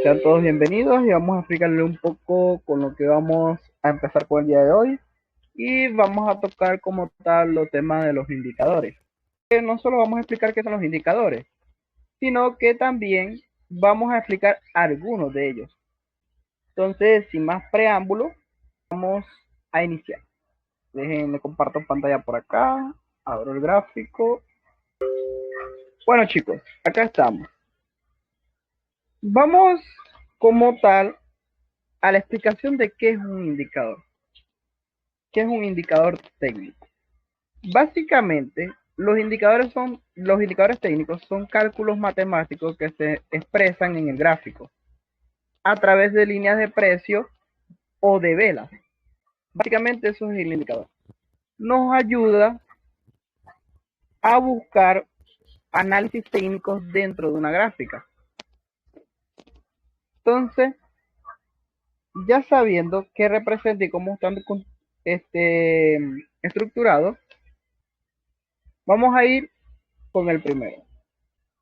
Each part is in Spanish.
Sean todos bienvenidos y vamos a explicarle un poco con lo que vamos a empezar con el día de hoy y vamos a tocar como tal los temas de los indicadores. No solo vamos a explicar qué son los indicadores, sino que también vamos a explicar algunos de ellos. Entonces, sin más preámbulo, vamos a iniciar. Déjenme comparto pantalla por acá, abro el gráfico. Bueno chicos, acá estamos. Vamos como tal a la explicación de qué es un indicador. ¿Qué es un indicador técnico? Básicamente, los indicadores técnicos son cálculos matemáticos que se expresan en el gráfico a través de líneas de precio o de velas. Básicamente eso es el indicador. Nos ayuda a buscar análisis técnicos dentro de una gráfica. Entonces, ya sabiendo qué representa y cómo están estructurados, vamos a ir con el primero.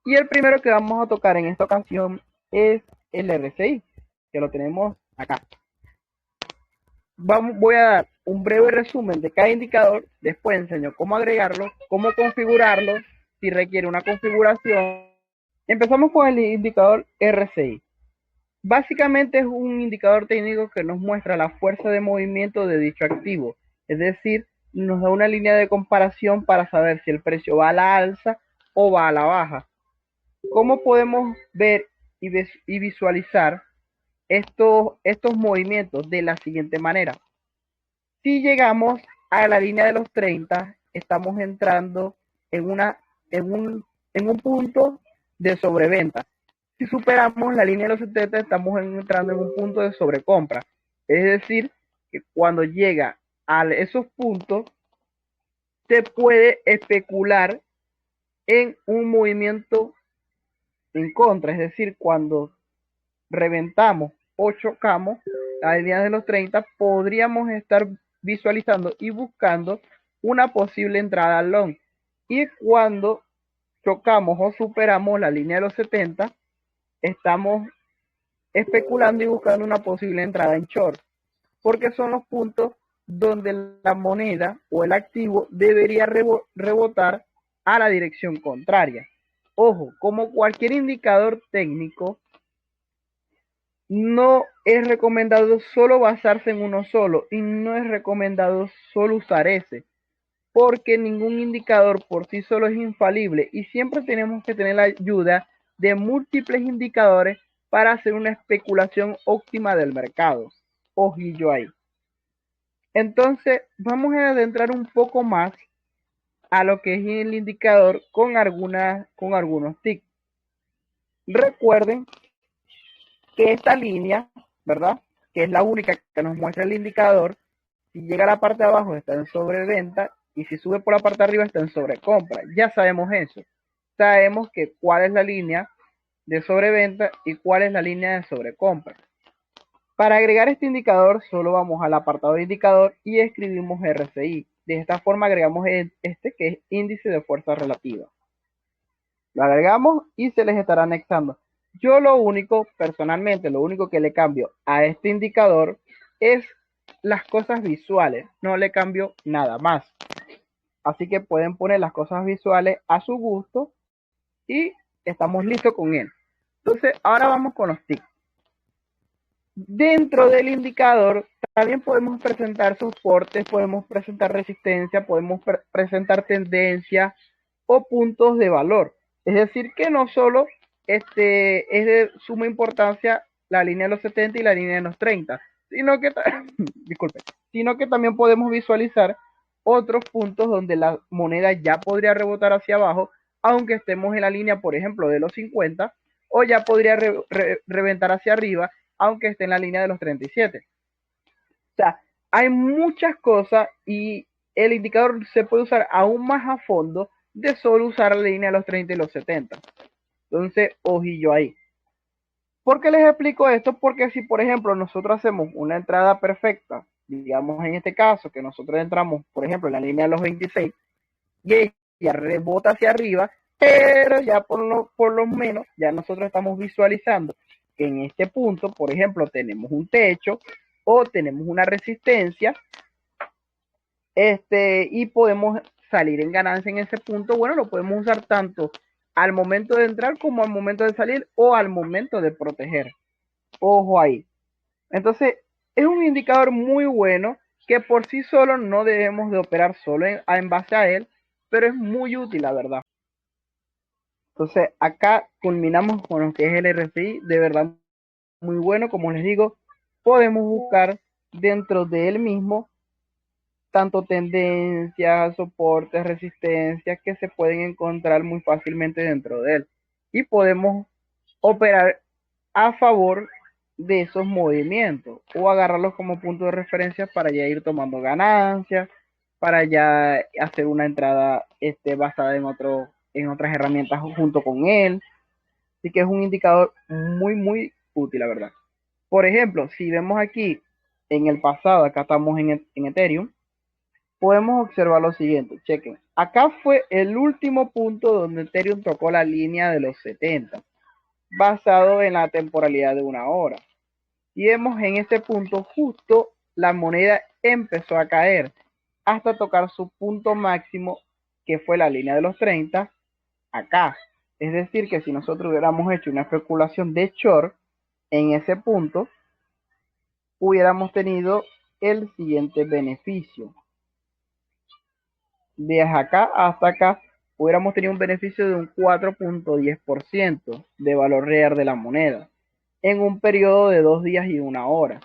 Y el primero que vamos a tocar en esta ocasión es el RSI, que lo tenemos acá. Voy a dar un breve resumen de cada indicador, después enseño cómo agregarlo, cómo configurarlo, si requiere una configuración. Empezamos con el indicador RSI. Básicamente es un indicador técnico que nos muestra la fuerza de movimiento de dicho activo, es decir, nos da una línea de comparación para saber si el precio va a la alza o va a la baja. ¿Cómo podemos ver y visualizar estos movimientos? De la siguiente manera. Si llegamos a la línea de los 30, estamos entrando en un punto de sobreventa. Si superamos la línea de los 70, estamos entrando en un punto de sobrecompra. Es decir, que cuando llega a esos puntos, se puede especular en un movimiento en contra. Es decir, cuando reventamos o chocamos la línea de los 30, podríamos estar visualizando y buscando una posible entrada al long. Y cuando chocamos o superamos la línea de los 70, estamos especulando y buscando una posible entrada en short, porque son los puntos donde la moneda o el activo debería rebotar a la dirección contraria. Ojo, como cualquier indicador técnico, no es recomendado solo basarse en uno solo y no es recomendado solo usar ese, porque ningún indicador por sí solo es infalible y siempre tenemos que tener la ayuda de múltiples indicadores para hacer una especulación óptima del mercado. Ojillo ahí. Entonces, vamos a adentrar un poco más a lo que es el indicador con algunos tips. Recuerden que esta línea, ¿verdad? Que es la única que nos muestra el indicador, si llega a la parte de abajo está en sobreventa y si sube por la parte de arriba está en sobrecompra. Ya sabemos eso. Sabemos que cuál es la línea de sobreventa y cuál es la línea de sobrecompra. Para agregar este indicador, solo vamos al apartado de indicador y escribimos RSI. De esta forma agregamos este que es índice de fuerza relativa. Lo agregamos y se les estará anexando. Yo personalmente, lo único que le cambio a este indicador es las cosas visuales. No le cambio nada más. Así que pueden poner las cosas visuales a su gusto y estamos listos con él. Entonces, ahora vamos con los tips. Dentro del indicador también podemos presentar soportes, podemos presentar resistencia, podemos presentar tendencia o puntos de valor. Es decir, que no solo es de suma importancia la línea de los 70 y la línea de los 30, sino que, disculpe, sino que también podemos visualizar otros puntos donde la moneda ya podría rebotar hacia abajo, aunque estemos en la línea, por ejemplo, de los 50, o ya podría reventar hacia arriba, aunque esté en la línea de los 37. O sea, hay muchas cosas y el indicador se puede usar aún más a fondo de solo usar la línea de los 30 y los 70. Entonces, ojillo ahí. ¿Por qué les explico esto? Porque si, por ejemplo, nosotros hacemos una entrada perfecta, digamos en este caso, que nosotros entramos, por ejemplo, en la línea de los 26, y ella rebota hacia arriba, pero ya por lo menos, ya nosotros estamos visualizando que en este punto, por ejemplo, tenemos un techo o tenemos una resistencia, y podemos salir en ganancia en ese punto. Bueno, lo podemos usar tanto al momento de entrar como al momento de salir o al momento de proteger. Ojo ahí. Entonces, es un indicador muy bueno que por sí solo no debemos de operar solo en base a él, pero es muy útil, la verdad. Entonces, acá culminamos con lo que es el RSI, de verdad muy bueno. Como les digo, podemos buscar dentro de él mismo tanto tendencias, soportes, resistencias que se pueden encontrar muy fácilmente dentro de él. Y podemos operar a favor de esos movimientos o agarrarlos como punto de referencia para ya ir tomando ganancias, para ya hacer una entrada basada en otras herramientas junto con él. Así que es un indicador muy útil, la verdad. Por ejemplo, si vemos aquí en el pasado, acá estamos en Ethereum, podemos observar lo siguiente, chequen. Acá fue el último punto donde Ethereum tocó la línea de los 70, basado en la temporalidad de una hora. Y vemos en este punto justo la moneda empezó a caer hasta tocar su punto máximo, que fue la línea de los 30, acá. Es decir, que si nosotros hubiéramos hecho una especulación de short en ese punto, hubiéramos tenido el siguiente beneficio. Desde acá hasta acá, hubiéramos tenido un beneficio de un 4.10% de valor real de la moneda en un periodo de 2 días y 1 hora.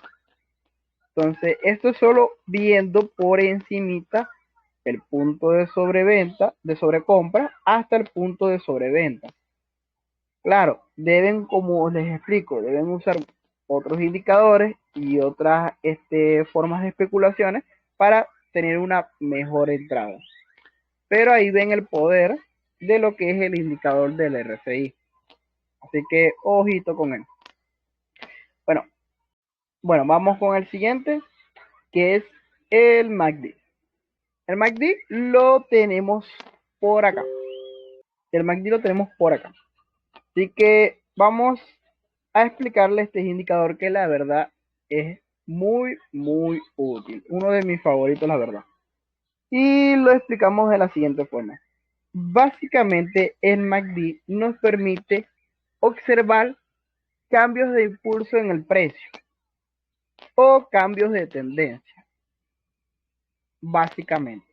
Entonces, esto es solo viendo por encimita el punto de sobreventa, de sobrecompra, hasta el punto de sobreventa. Claro, deben, como les explico, deben usar otros indicadores y otras formas de especulaciones para tener una mejor entrada. Pero ahí ven el poder de lo que es el indicador del RSI. Así que ojito con él. Bueno, vamos con el siguiente, que es el MACD. El MACD lo tenemos por acá. El MACD lo tenemos por acá. Así que vamos a explicarle este indicador que la verdad es muy útil. Uno de mis favoritos, la verdad. Y lo explicamos de la siguiente forma. Básicamente, el MACD nos permite observar cambios de impulso en el precio o cambios de tendencia. Básicamente,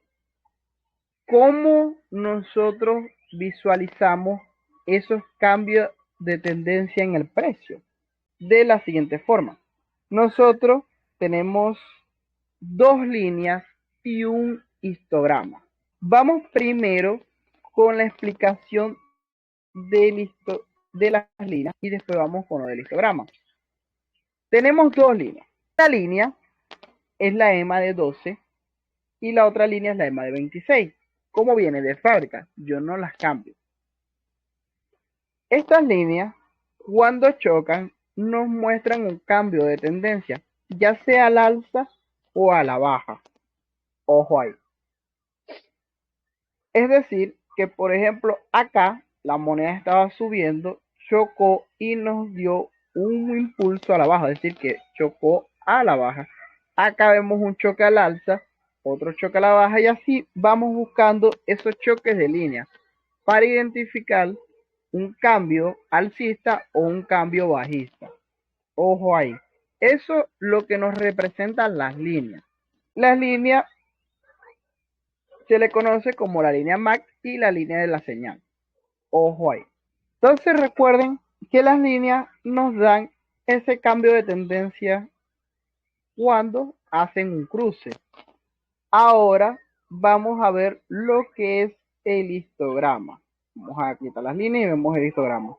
¿cómo nosotros visualizamos esos cambios de tendencia en el precio? De la siguiente forma. Nosotros tenemos dos líneas y un histograma. Vamos primero con la explicación de las líneas y después vamos con lo del histograma. Tenemos dos líneas. Una línea es la EMA de 12 y la otra línea es la EMA de 26. ¿Cómo viene de fábrica? Yo no las cambio. Estas líneas, cuando chocan, nos muestran un cambio de tendencia, ya sea al alza o a la baja. Ojo ahí. Es decir, que por ejemplo acá la moneda estaba subiendo, chocó y nos dio un impulso a la baja, es decir, que chocó a la baja. Acá vemos un choque al alza, otro choque a la baja y así vamos buscando esos choques de línea para identificar un cambio alcista o un cambio bajista. Ojo ahí. Eso es lo que nos representan las líneas. Las líneas se le conoce como la línea MAC y la línea de la señal. Ojo ahí. Entonces recuerden que las líneas nos dan ese cambio de tendencia cuando hacen un cruce. Ahora vamos a ver lo que es el histograma. Vamos a quitar las líneas y vemos el histograma.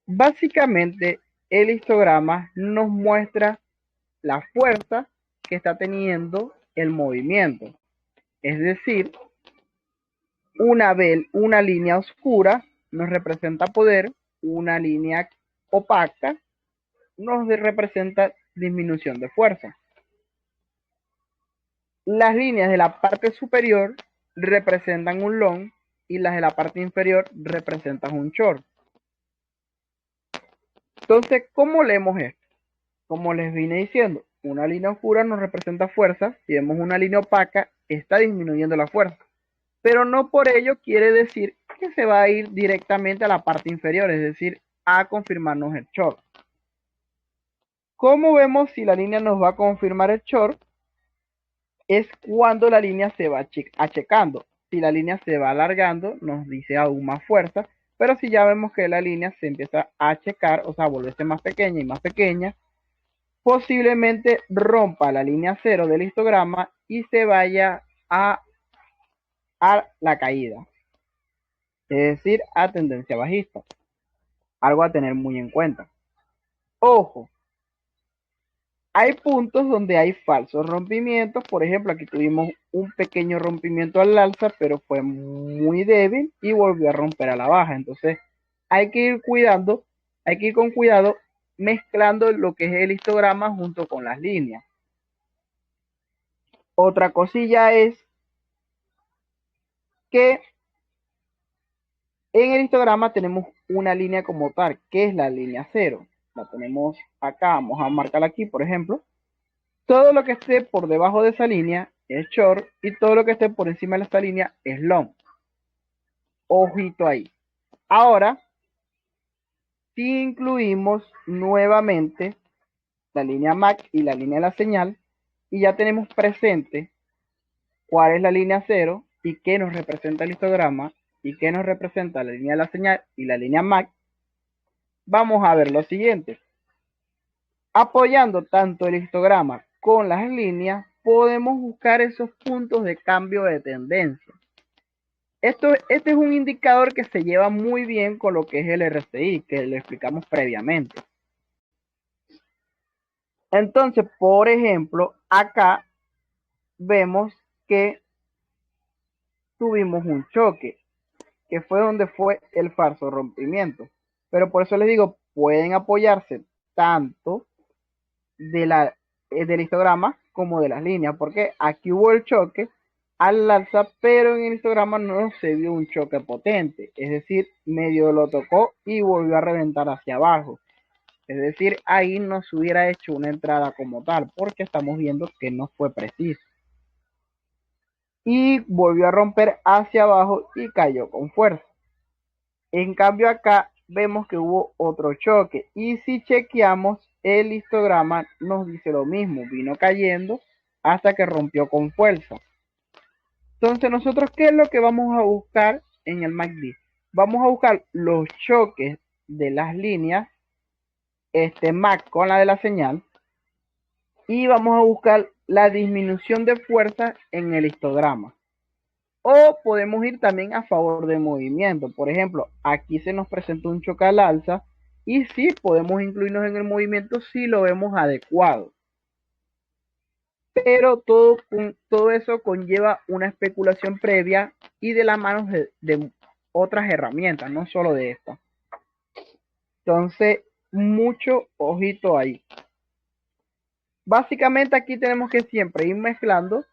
Básicamente, el histograma nos muestra la fuerza que está teniendo el movimiento. Es decir, una línea oscura nos representa poder, una línea opaca nos representa disminución de fuerza. Las líneas de la parte superior representan un long y las de la parte inferior representan un short. Entonces, ¿cómo leemos esto? Como les vine diciendo, una línea oscura nos representa fuerza. Si vemos una línea opaca, está disminuyendo la fuerza. Pero no por ello quiere decir que se va a ir directamente a la parte inferior, es decir, a confirmarnos el short. ¿Cómo vemos si la línea nos va a confirmar el short? Es cuando la línea se va achecando. Si la línea se va alargando, nos dice aún más fuerza. Pero si ya vemos que la línea se empieza a achecar, o sea, volverse más pequeña y más pequeña, posiblemente rompa la línea cero del histograma y se vaya a la caída, es decir, a tendencia bajista. Algo a tener muy en cuenta. Ojo, hay puntos donde hay falsos rompimientos. Por ejemplo, aquí tuvimos un pequeño rompimiento al alza, pero fue muy débil y volvió a romper a la baja. Entonces, hay que ir cuidando, hay que ir con cuidado mezclando lo que es el histograma junto con las líneas. Otra cosilla es que en el histograma tenemos una línea como tal, que es la línea cero. La tenemos acá, vamos a marcarla aquí, por ejemplo. Todo lo que esté por debajo de esa línea es short y todo lo que esté por encima de esta línea es long. Ojito ahí. Ahora, si incluimos nuevamente la línea MAC y la línea de la señal, y ya tenemos presente cuál es la línea cero y qué nos representa el histograma y qué nos representa la línea de la señal y la línea MAC, vamos a ver lo siguiente. Apoyando tanto el histograma con las líneas, podemos buscar esos puntos de cambio de tendencia. Este es un indicador que se lleva muy bien con lo que es el RSI, que lo explicamos previamente. Entonces, por ejemplo, acá vemos que tuvimos un choque, que fue donde fue el falso rompimiento. Pero por eso les digo, pueden apoyarse tanto del histograma como de las líneas, porque aquí hubo el choque al alza, pero en el histograma no se vio un choque potente, es decir, medio lo tocó y volvió a reventar hacia abajo. Es decir, ahí no se hubiera hecho una entrada como tal, porque estamos viendo que no fue preciso. Y volvió a romper hacia abajo y cayó con fuerza. En cambio acá vemos que hubo otro choque y si chequeamos el histograma nos dice lo mismo, vino cayendo hasta que rompió con fuerza. Entonces nosotros, ¿qué es lo que vamos a buscar en el MACD? Vamos a buscar los choques de las líneas, MAC con la de la señal, y vamos a buscar la disminución de fuerza en el histograma. O podemos ir también a favor del movimiento. Por ejemplo, aquí se nos presenta un choque al alza y sí podemos incluirnos en el movimiento si lo vemos adecuado. Pero todo eso conlleva una especulación previa y de la mano de otras herramientas, no solo de esta. Entonces, mucho ojito ahí. Básicamente aquí tenemos que siempre ir mezclando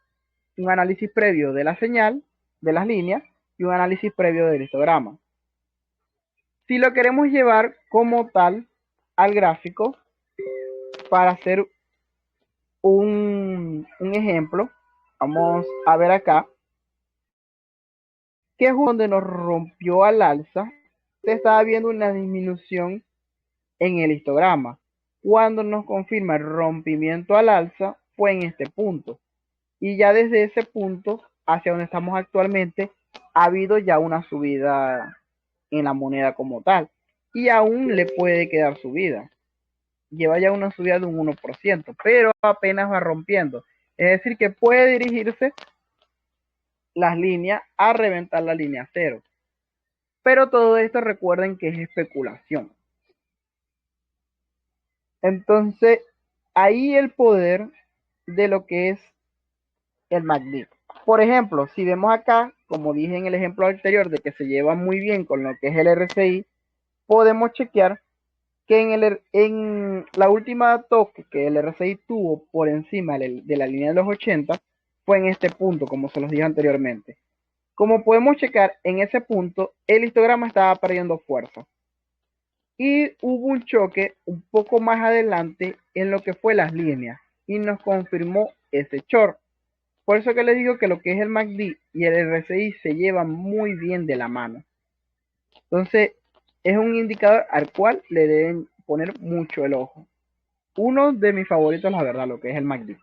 un análisis previo de la señal, de las líneas, y un análisis previo del histograma. Si lo queremos llevar como tal al gráfico, para hacer un ejemplo, vamos a ver acá, que es donde nos rompió al alza, se estaba viendo una disminución en el histograma. Cuando nos confirma el rompimiento al alza, fue en este punto. Y ya desde ese punto hacia donde estamos actualmente, ha habido ya una subida en la moneda como tal. Y aún le puede quedar subida. Lleva ya una subida de un 1%, pero apenas va rompiendo. Es decir, que puede dirigirse las líneas a reventar la línea cero. Pero todo esto recuerden que es especulación. Entonces, ahí el poder de lo que es el MACD. Por ejemplo, si vemos acá, como dije en el ejemplo anterior, de que se lleva muy bien con lo que es el RSI, podemos chequear que en la última toque que el RSI tuvo por encima de la línea de los 80 fue en este punto, como se los dije anteriormente. Como podemos checar, en ese punto el histograma estaba perdiendo fuerza. y hubo un choque un poco más adelante en lo que fue las líneas y nos confirmó ese short. Por eso que les digo que lo que es el MACD y el RSI se llevan muy bien de la mano. Entonces, es un indicador al cual le deben poner mucho el ojo. Uno de mis favoritos, la verdad, lo que es el MACD.